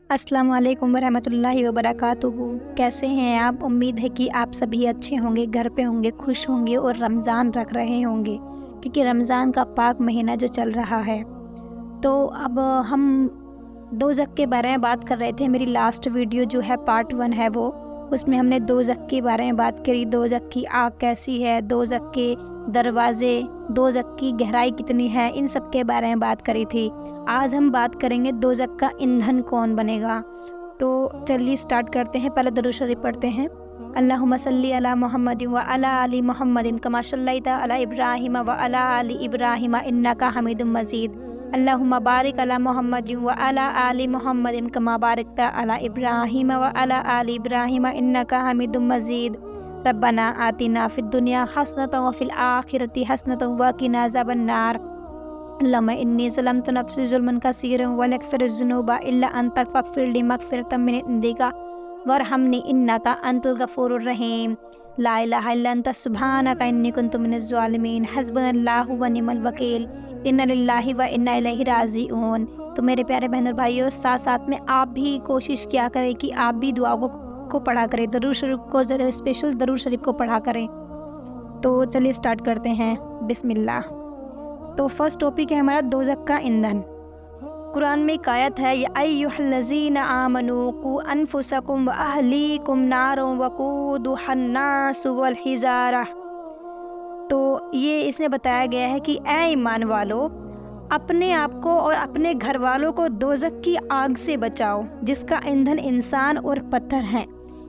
अस्सलाम वालेकुम वरहमतुल्लाहि वबरकातुहू। कैसे हैं आप? उम्मीद है कि आप सभी अच्छे होंगे, घर पे होंगे, खुश होंगे और रमज़ान रख रहे होंगे, क्योंकि रमज़ान का पाक महीना जो चल रहा है। तो अब हम दोज़ख के बारे में बात कर रहे थे। मेरी लास्ट वीडियो जो है पार्ट 1 है वो, उसमें हमने दोज़ख के बारे में बात करी। दोज़ख की आग कैसी है, दोज़ख के दरवाज़े, दोज़ख की गहराई कितनी है, इन सब के बारे में बात करी थी। आज हम बात करेंगे दोज़ख का ईंधन कौन बनेगा। तो चलिए स्टार्ट करते हैं। पहले दरूद शरीफ पढ़ते हैं। अल्लाहुम्मा सल्ली अला मुहम्मदिन व अला आलि मुहम्मदिन कमा सल्लैता अला इब्राहीम व अला आलि इब्राहीम इन्नका हमीदुम मजीद। अल्लाहुम्मा बारिक अला मुहम्मदिन व अला आलि मुहम्मदिन कमा बारकता अला इब्राहीम व अला आलि इब्राहीम इन्नका हमीदुम मजीद। रब्बना आतिना फिद दुनिया हसनतन व फिल आखिरति हसनतन व क़िना अज़ाबन्नार। अल्लाहुम्मा इन्नी ज़लमतु नफ़्सी ज़ुल्मन कसीरन व ला यग़फ़िरुज़्ज़ुनूबा इल्ला अंता फ़ग़फ़िर ली मग़फ़िरतम मिन इंदिका वरहमनी इन्नका अंतल गफ़ूरुर रहीम। ला इलाहा इल्ला अंता सुब्हानका इन्नी कुन्तु मिनज़ ज़ालिमीन। हस्बुनल्लाहु व निअमल वकील। इन्ना लिल्लाहि व इन्ना इलैहि राजिऊन। तो मेरे प्यारे बहन और भाइयों, साथ साथ में आप भी कोशिश किया करें कि आप भी दुआओं को पढ़ा करें, दरूद शरीफ को ज़रा स्पेशल दरूद शरीफ को पढ़ा करें। तो चलिए स्टार्ट करते हैं। बिस्मिल्लाह। तो फर्स्ट टॉपिक है हमारा दोज़ख का ईंधन। कुरान में एक आयत है, या अय्युहल्लज़ीना आमनू कू अनफुसकुम व अहलीकुम नारों वक़ूदुहन्नासु वल हिजारा। तो ये इसमें बताया गया है कि ऐ ईमान वालो, अपने आप को और अपने घर वालों को दोज़ख की आग से बचाओ, जिसका ईंधन इंसान और पत्थर हैं।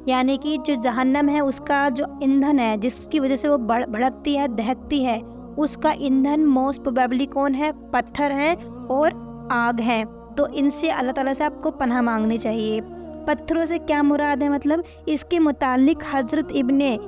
यानी कि जो जहन्नम है उसका जो ईंधन है, जिसकी वजह से वो भड़कती है, दहकती है, उसका ईंधन मोस्ट प्रोबेबली कौन है? पत्थर हैं और आग है। तो इनसे अल्लाह ताला से आपको पनाह मांगनी चाहिए। पत्थरों से क्या मुराद है? मतलब इसके मुतालिक हज़रत इब्ने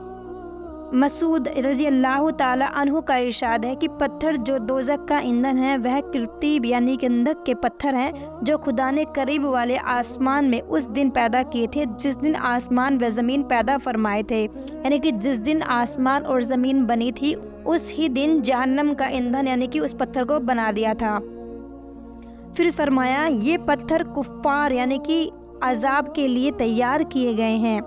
मसूद रज़ी अल्लाह ताला अन्हु का इरशाद है कि पत्थर जो दोज़ख का ईंधन है वह किरतीब यानी गंधक के पत्थर हैं, जो खुदा ने करीब वाले आसमान में उस दिन पैदा किए थे जिस दिन आसमान व ज़मीन पैदा फरमाए थे। यानी कि जिस दिन आसमान और ज़मीन बनी थी उस ही दिन जहन्नम का ईंधन यानी कि उस पत्थर को बना दिया था। फिर फरमाया, ये पत्थर कुफ़ार यानी कि अजाब के लिए तैयार किए गए हैं।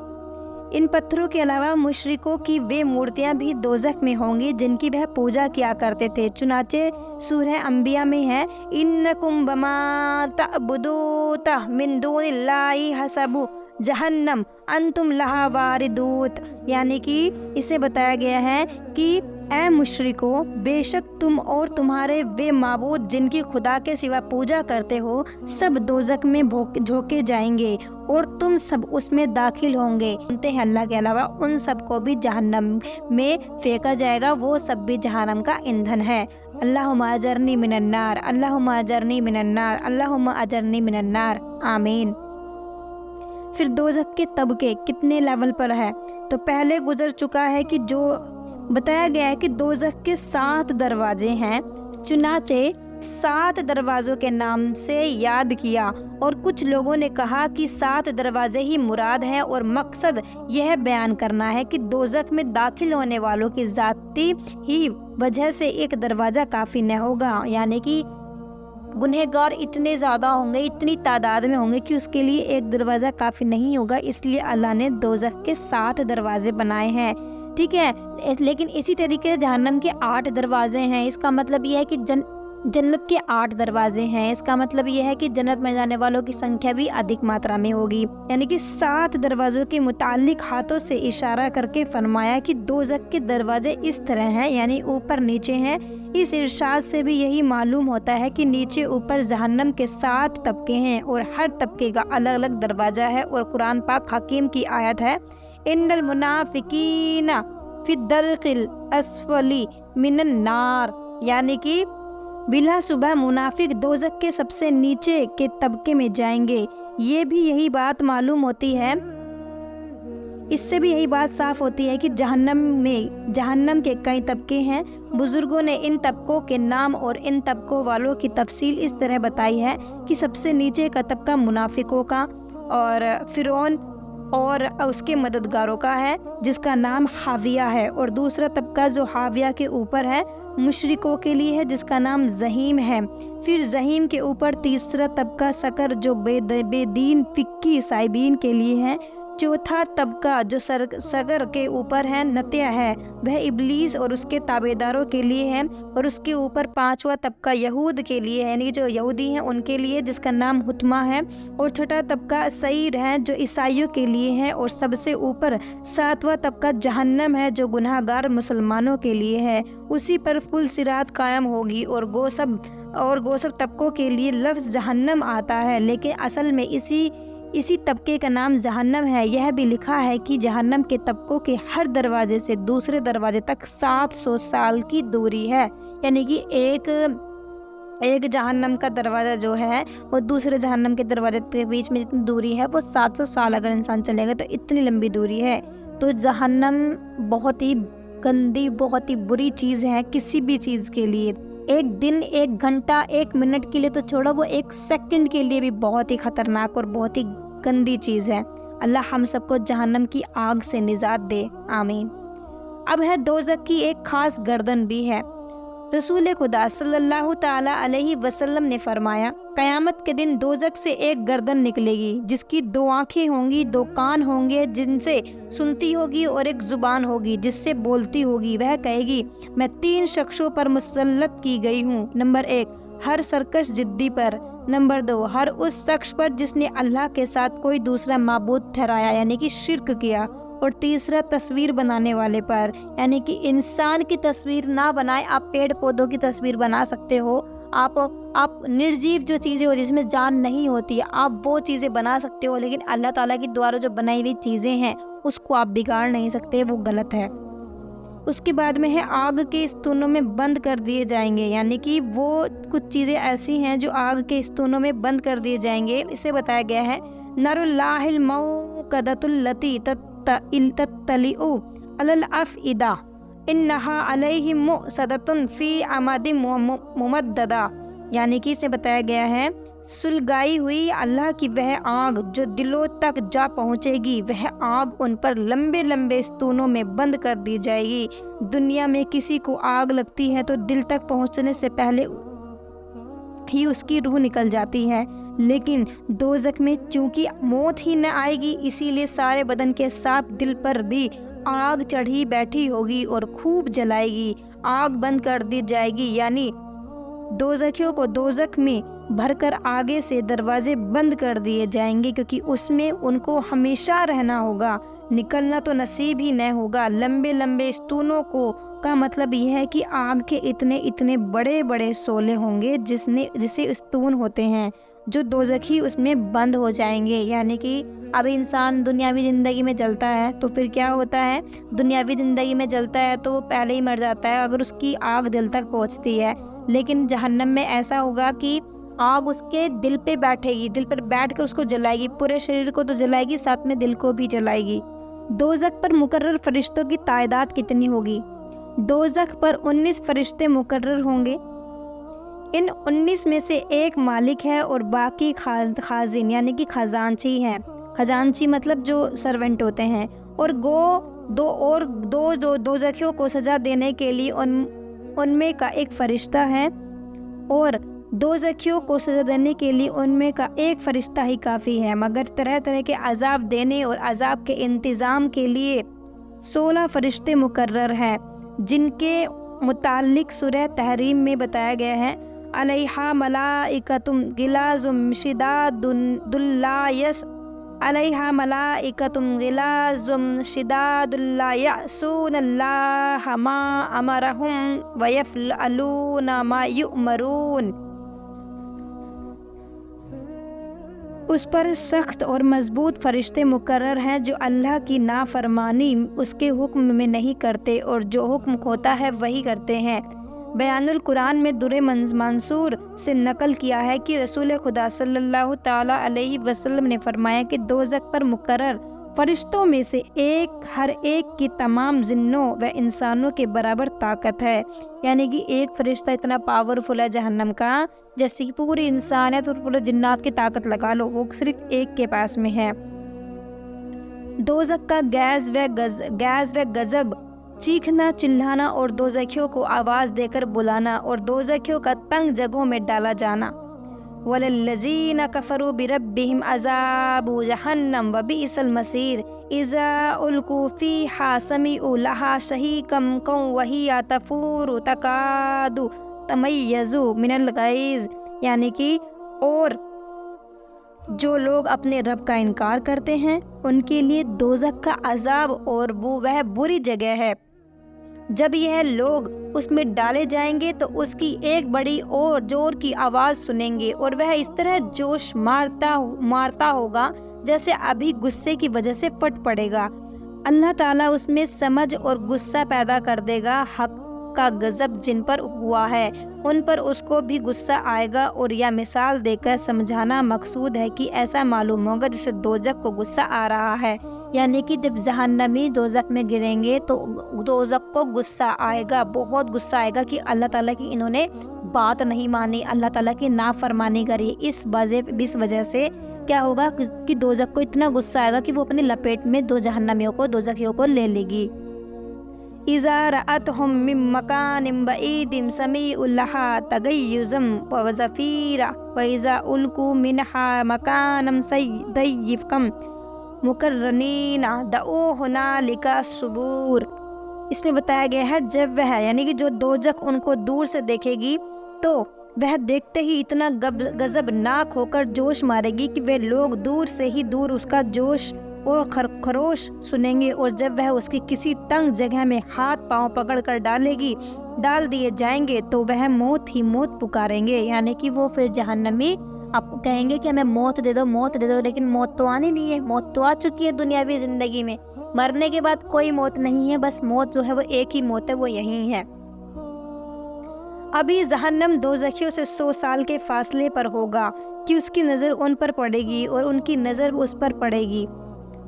इन पत्थरों के अलावा मुशरिकों की वे मूर्तियां भी दोज़ख में होंगी जिनकी वह पूजा किया करते थे। चुनाचे सूरह अंबिया में है, इन्नकुम बमा तअबुदूता मिन दूनिल्लाहि हसबु जहन्नम अंतुम लहा वारिदूत। यानी कि इसे बताया गया है कि ऐ मुशरिको, बेशक तुम और तुम्हारे वे माबूद जिनकी खुदा के सिवा पूजा करते हो सब दोज़ख में झोंके जाएंगे और तुम सब उसमें दाखिल होंगे। सुनते हैं अल्लाह के अलावा उन सब को भी जहन्नम में फेंका जाएगा, वो सब भी जहन्नम का ईंधन है। अल्लाहुम्मा अजरनी मिनन्नार, अल्लाहुम्मा अजरनी मिनन्नार, अल्लाहुम्मा अजरनी मिनन्नार, आमीन। फिर दोज़ख के तबके कितने लेवल पर है? तो पहले गुजर चुका है कि जो बताया गया है कि दोज़ख के 7 दरवाजे हैं। चुनाचे 7 दरवाज़ों के नाम से याद किया और कुछ लोगों ने कहा कि 7 दरवाजे ही मुराद हैं और मकसद यह बयान करना है कि दोज़ख में दाखिल होने वालों की ज़ाती ही वजह से एक दरवाज़ा काफ़ी न होगा। यानी कि गुनहगार इतने ज़्यादा होंगे, इतनी तादाद में होंगे कि उसके लिए एक दरवाज़ा काफ़ी नहीं होगा। इसलिए अल्लाह ने दोज़ख के 7 दरवाजे बनाए हैं। ठीक है, लेकिन इसी तरीके से जहन्नम के 8 दरवाजे हैं। इसका मतलब यह है कि जन्नत के 8 दरवाजे हैं। इसका मतलब यह है कि जन्नत में जाने वालों की संख्या भी अधिक मात्रा में होगी। यानी कि 7 दरवाज़ों के मुतालिक हाथों से इशारा करके फरमाया कि दोज़ख के दरवाजे इस तरह हैं, यानी ऊपर नीचे हैं। इस इरशाद से भी यही मालूम होता है कि नीचे ऊपर जहन्नम के 7 तबके हैं और हर तबके का अलग अलग दरवाज़ा है। और कुरान पाक हकीम की आयत है, इन्नल मुनाफिकीना फी दरकिल अस्फली मिनन नार। यानी कि बिला सुबह मुनाफिक दोज़ख के सबसे नीचे के तबके में जाएंगे। ये भी यही बात मालूम होती है, इससे भी यही बात साफ होती है कि जहन्नम के कई तबके हैं। बुजुर्गों ने इन तबकों के नाम और इन तबकों वालों की तफसील इस तरह बताई है कि सबसे नीचे का तबका मुनाफिकों का और फिरौन اور उसके मददगारों का है जिसका नाम हाविया है, और दूसरा तबका जो हाविया के ऊपर है मुशरिकों के लिए है जिसका नाम ज़हीम है। फिर ज़हीम के ऊपर तीसरा तबका सकर जो बेदीन फिक्की साइबीन के लिए है। चौथा तबका जो सगर के ऊपर है नत्या है, वह इब्लीस और उसके ताबेदारों के लिए है। और उसके ऊपर पांचवा तबका यहूद के लिए है, यानी जो यहूदी हैं उनके लिए, जिसका नाम हुतमा है। और छठा तबका सईर है जो ईसाइयों के लिए है। और सबसे ऊपर सातवां तबका जहन्नम है जो गुनाहगार मुसलमानों के लिए है। उसी पर पुल सिरात कायम होगी। और गोसब तबकों के लिए लफ्ज़ जहन्नम आता है, लेकिन असल में इसी तबके का नाम जहन्नम है। यह भी लिखा है कि जहन्नम के तबकों के हर दरवाजे से दूसरे दरवाजे तक 700 साल की दूरी है, यानी कि एक जहन्नम का दरवाज़ा जो है वो दूसरे जहन्नम के दरवाजे के बीच में जितनी दूरी है वो 700 साल अगर इंसान चलेगा तो इतनी लंबी दूरी है। तो जहन्नम बहुत ही गंदी, बहुत ही बुरी चीज़ है किसी भी चीज़ के लिए। एक दिन, एक घंटा, एक मिनट के लिए तो छोड़ो, वो एक सेकंड के लिए भी बहुत ही खतरनाक और बहुत ही गंदी चीज़ है। अल्लाह हम सबको जहन्नम की आग से निजात दे, आमीन। अब है दोज़ख की एक ख़ास गर्दन भी है। रसूल खुदा सल्लल्लाहु ताला अलैहि वसल्लम ने फरमाया, क़यामत के दिन दोज़ख से एक गर्दन निकलेगी जिसकी 2 आँखें होंगी, 2 कान होंगे जिनसे सुनती होगी और एक ज़ुबान होगी जिससे बोलती होगी। वह कहेगी, मैं 3 शख्सों पर मुसल्लत की गई हूँ। नंबर 1, हर सरकश जिद्दी पर। नंबर 2, हर उस शख्स पर जिसने अल्लाह के साथ कोई दूसरा माबूद ठहराया, यानी कि शिर्क किया। और तीसरा, तस्वीर बनाने वाले पर, यानी कि इंसान की तस्वीर ना बनाए, आप पेड़ पौधों की तस्वीर बना सकते हो, आप निर्जीव जो चीज़ें हो जिसमें जान नहीं होती आप वो चीज़ें बना सकते हो, लेकिन अल्लाह ताला के द्वारा जो बनाई हुई चीज़ें हैं उसको आप बिगाड़ नहीं सकते, वो गलत है। उसके बाद में है आग के स्तूनों में बंद कर दिए जाएंगे, यानी कि वो कुछ चीज़ें ऐसी हैं जो आग के स्तूनों में बंद कर दिए जाएंगे। इसे बताया गया है, नरुल्लाहिल मौक़दतुल्लती तत्तलिउ अलल अफ़इदा इन्नहा अलैहिम मुअसदतुन फ़ी अमदिन मुमद्ददा, यानी कि इसे बताया गया है, सुलगाई हुई अल्लाह की वह आग जो दिलों तक जा पहुँचेगी, वह आग उन पर लंबे लंबे स्तूनों में बंद कर दी जाएगी। दुनिया में किसी को आग लगती है तो दिल तक पहुँचने से पहले ही उसकी रूह निकल जाती है, लेकिन दोज़ख में चूंकि मौत ही न आएगी, इसीलिए सारे बदन के साथ दिल पर भी आग चढ़ी बैठी होगी और खूब जलाएगी। आग बंद कर दी जाएगी, यानी दोज़खियों को दोज़ख में भरकर आगे से दरवाजे बंद कर दिए जाएंगे, क्योंकि उसमें उनको हमेशा रहना होगा, निकलना तो नसीब ही न होगा। लंबे लंबे स्तूनों का मतलब यह है कि आग के इतने इतने बड़े बड़े शोले होंगे जिसे स्तून होते हैं, जो दोज़खी उसमें बंद हो जाएंगे। यानी कि अब इंसान दुनियावी ज़िंदगी में जलता है तो फिर क्या होता है, दुनियावी ज़िंदगी में जलता है तो वो पहले ही मर जाता है अगर उसकी आग दिल तक पहुंचती है। लेकिन जहन्नम में ऐसा होगा कि आग उसके दिल पे बैठेगी, दिल पर बैठकर उसको जलाएगी, पूरे शरीर को तो जलाएगी, साथ में दिल को भी जलाएगी। दोज़ख पर मुकर्रर फरिश्तों की तादाद कितनी होगी? दोज़ख पर 19 फरिश्ते मुकर्रर होंगे। इन 19 में से एक मालिक है और बाकी खाजिन यानी कि खजांची हैं। खजांची मतलब जो सर्वेंट होते हैं। और दो जो दोज़खियों को सज़ा देने के लिए उनमें का एक फरिश्ता है, और दोज़खियों को सज़ा देने के लिए उनमें का एक फरिश्ता ही काफ़ी है। मगर तरह तरह के अजाब देने और अजाब के इंतज़ाम के लिए 16 फरिश्ते मुकर्रर हैं, जिनके मुताल्लिक सूरह तहरीम में बताया गया है, अलैहा मलाइकतुम गिलाजुम शिदादुल्ला यअसूनल्लाह मा अमरहुम व यफ़अलूना मा युअमरून। उस पर सख्त और मजबूत फरिश्ते मुकर्रर हैं जो अल्लाह की नाफरमानी उसके हुक्म में नहीं करते और जो हुक्म होता है वही करते हैं। बयानुल कुरान में दुर्र मंसूर से नकल किया है कि रसूल खुदा सल्लल्लाहु ताला अलैहि वसल्लम ने फरमाया कि दोज़ख पर मुकर्रर फरिश्तों में से हर एक की तमाम जिन्नों व इंसानों के बराबर ताकत है। यानी कि एक फरिश्ता इतना पावरफुल है जहन्नम का, जैसे कि पूरी इंसानियत और पूरे जिन्नात की ताकत लगा लो, वो सिर्फ एक के पास में है। दोज़ख का गैस व गज़ब, चीखना, चिल्लाना और दोज़खियों को आवाज़ देकर बुलाना और दोज़खियों का तंग जगहों में डाला जाना। वलल्लज़ीना कफ़रू बिरब्बिहिम अज़ाबु जहन्नम व बिइसल मसीर इज़ा उल्कू फ़ीहा समिउ लहा शहीकम कौ वहिया तफूरु तकादु तमय्यज़ु मिनल गैज़, यानी कि और जो लोग अपने रब का इनकार करते हैं उनके लिए दोज़ख का अज़ाब और वह बुरी जगह है। जब यह लोग उसमें डाले जाएंगे तो उसकी एक बड़ी और जोर की आवाज़ सुनेंगे और वह इस तरह जोश मारता होगा जैसे अभी गुस्से की वजह से फट पड़ेगा। अल्लाह ताला उसमें समझ और गुस्सा पैदा कर देगा। हक का गज़ब जिन पर हुआ है उन पर उसको भी गुस्सा आएगा। और यह मिसाल देकर समझाना मकसूद है कि ऐसा मालूम होगा जैसे दोज़ख को गुस्सा आ रहा है, यानी कि जब जहन्नमी दोज़ख में गिरेंगे तो दोज़ख को गुस्सा आएगा, बहुत गुस्सा आएगा कि अल्लाह ताला की इन्होंने बात नहीं मानी, अल्लाह ताला की नाफरमानी करी। इस वजह से क्या होगा कि दोज़ख को इतना गुस्सा आएगा कि वो अपने लपेट में दोज़खियों को ले लेगी। इज़ा रअतहुम मिन मकानिन बईदिन समीउ लहा तगय्युज़म व ज़फ़ीरा व इज़ा उल्कू मिनहा मकानम सय्यिफ़कम मुकर्रनीना दऊ हुनालिका सुबूर। इसमें बताया गया है जब वह यानी कि जो दोज़ख उनको दूर से देखेगी तो वह देखते ही इतना गज़बनाक होकर जोश मारेगी कि वे लोग दूर से ही दूर उसका जोश और खरोश सुनेंगे। और जब वह उसकी किसी तंग जगह में हाथ पांव पकड़ कर डाल दिए जाएंगे तो वह मौत ही मौत पुकारेंगे, यानी कि वो फिर जहन्नमी आप कहेंगे कि हमें मौत दे दो, लेकिन मौत तो आनी नहीं है। मौत तो आ चुकी है दुनियावी ज़िंदगी में, मरने के बाद कोई मौत नहीं है, बस मौत जो है वो एक ही मौत है, वो यही है। अभी जहन्नम दोज़खियों से 100 साल के फासले पर होगा कि उसकी नज़र उन पर पड़ेगी और उनकी नज़र उस पर पड़ेगी।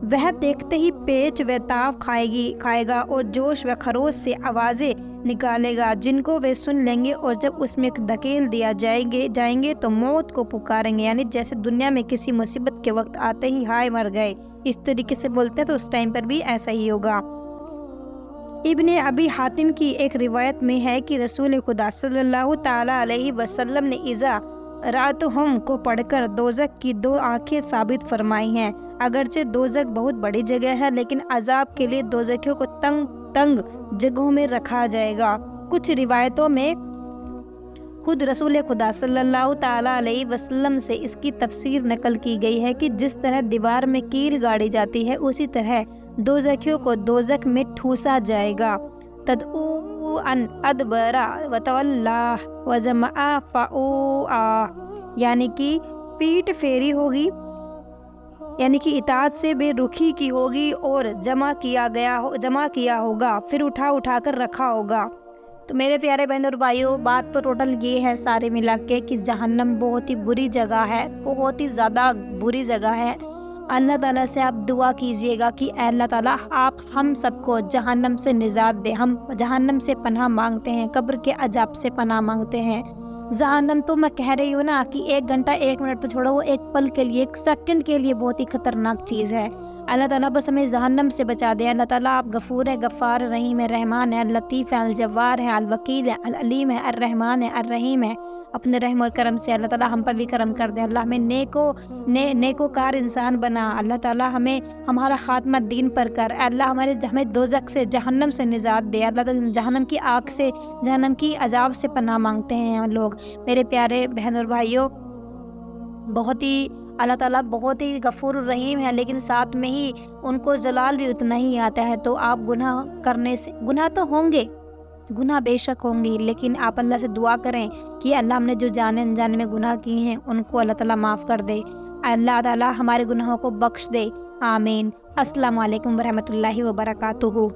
वह देखते ही पेच व ताव खाएगा और जोश व खरोश से आवाज़ें निकालेगा जिनको वे सुन लेंगे। और जब उसमें धकेल दिया जाएंगे तो मौत को पुकारेंगे, यानी जैसे दुनिया में किसी मुसीबत के वक्त आते ही हाय मर गए, इस तरीके से बोलते हैं तो उस टाइम पर भी ऐसा ही होगा। इब्ने अबी हातिम की एक रिवायत में है कि रसूल खुदा सल्लल्लाहु ताला अलैहि वसल्लम ने इज़ा रातहुम को पढ़कर दोज़ख की 2 आँखें साबित फरमाई हैं। अगरचे दोज़ख बहुत बड़ी जगह है लेकिन अजाब के लिए दोज़खियों को तंग जगहों में रखा जाएगा। कुछ रिवायतों में खुद रसूल खुदा सल्लल्लाहु ताला अलैहि वसल्लम से इसकी तफसीर नकल की गई है कि जिस तरह दीवार में कील गाड़ी जाती है उसी तरह दोज़खियों को दोज़ख में ठूसा जाएगा। तदऊ अन अदबरा वतवल्ला वजमा फ़ाऊआ, यानी कि पीठ फेरी होगी, यानी कि इताअत से बेरुखी की होगी और जमा किया होगा, फिर उठा कर रखा होगा। तो मेरे प्यारे बहन और भाइयों, बात तो टोटल ये है सारे मिला के कि जहन्नम बहुत ही बुरी जगह है, बहुत ही ज़्यादा बुरी जगह है। अल्लाह ताला से आप दुआ कीजिएगा कि अल्लाह ताला आप हम सबको जहन्नम से निजात दे। हम जहन्नम से पनाह मांगते हैं, कब्र के अजाब से पनाह मांगते हैं। जहन्नम तो मैं कह रही हूँ ना कि 1 घंटा 1 मिनट तो छोड़ो, वो एक पल के लिए, 1 सेकंड के लिए बहुत ही खतरनाक चीज़ है। अल्लाह ताला बस हमें जहन्नम से बचा दे। अल्लाह ताला आप गफ़ूर है, गफ़ार, रहीम है, रहमान है, लतीफ़ है, अल-जव्वार है, अल-वकील है, अल-अलीम है, अर-रहमान है, अर-रहीम है। अपने रहम और करम से अल्लाह ताला हम पर भी करम कर दे। अल्लाह हमें नेकोकार इंसान बना। अल्लाह ताला हमें हमारा ख़ात्मा दीन पर कर। अल्लाह हमें दोज़ख से, जहन्नम से निजात दे। अल्लाह ताला जहन्नम की आग से, जहन्नम की अजाब से पनाह मांगते हैं हम लोग। मेरे प्यारे बहन और भाइयों, बहुत ही अल्लाह ताला बहुत ही गफ़ूर रहीम है, लेकिन साथ में ही उनको जलाल भी उतना ही आता है। तो आप गुनाह करने से, गुनाह तो होंगे, गुनाह बेशक होंगे, लेकिन आप अल्लाह से दुआ करें कि अल्लाह हमने जो जाने अनजाने में गुनाह किए हैं उनको अल्लाह ताला माफ़ कर दे, अल्लाह ताला हमारे गुनाहों को बख्श दे। आमीन। अस्सलामु अलैकुम वरहमतुल्लाहि वबरकातुहू।